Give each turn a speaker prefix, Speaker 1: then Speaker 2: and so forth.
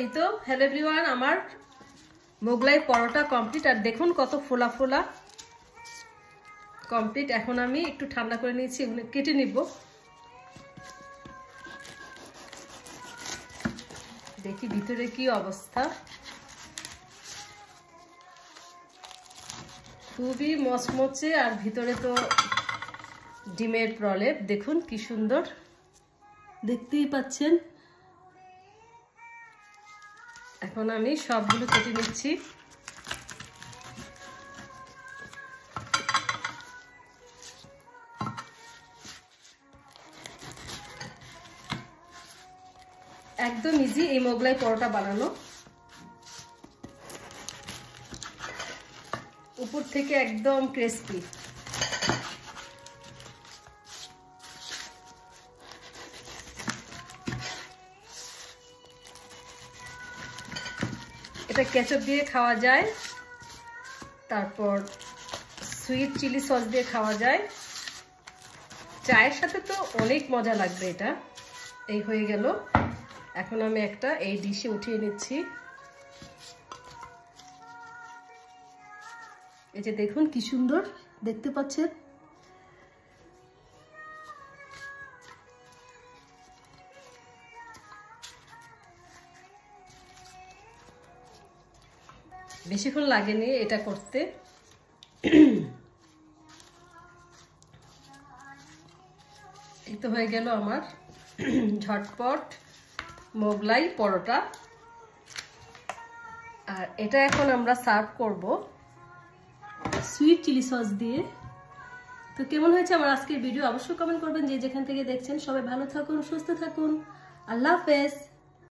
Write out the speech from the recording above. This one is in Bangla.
Speaker 1: এই তো হ্যালো এভরিওয়ান, আমার মোগলাই পরোটা কমপ্লিট। আর দেখুন কত ফোলা ফোলা কমপ্লিট। এখন আমি একটু ঠান্ডা করে নিয়েছি, এগুলো কেটে নিব। দেখি ভিতরে কি অবস্থা। খুবই মচমচে, আর ভিতরে তো ডিমের প্রলেপ। দেখুন কি সুন্দর, দেখতেই পাচ্ছেন। এখন আমি সবগুলো কেটে নিচ্ছি। একদম ইজি এই মোগলাই পরোটা বানানো। উপর থেকে একদম ক্রিস্পি। এটা কেচাপ দিয়ে খাওয়া যায়, তারপর সুইট চিলি সস দিয়ে খাওয়া যায়, চায়ের সাথে তো অনেক মজা লাগবে এটা। এই হয়ে গেল। এখন আমি একটা এই ডিশে উঠিয়ে নিচ্ছি। এই যে দেখুন কি সুন্দর দেখতে পাচ্ছেন। বেশিক্ষণ লাগেনি এটা করতে। এই তো হয়ে গেল আমার ঝটপট মোগলাই পরোটা। আর এটা এখন আমরা সার্ভ করব সুইট চিলি সস দিয়ে। তো কেমন হয়েছে আমার আজকের ভিডিও অবশ্যই কমেন্ট করবেন, যে যেখান থেকে দেখছেন। সবাই ভালো থাকুন, সুস্থ থাকুন। আল্লাহ হাফেজ।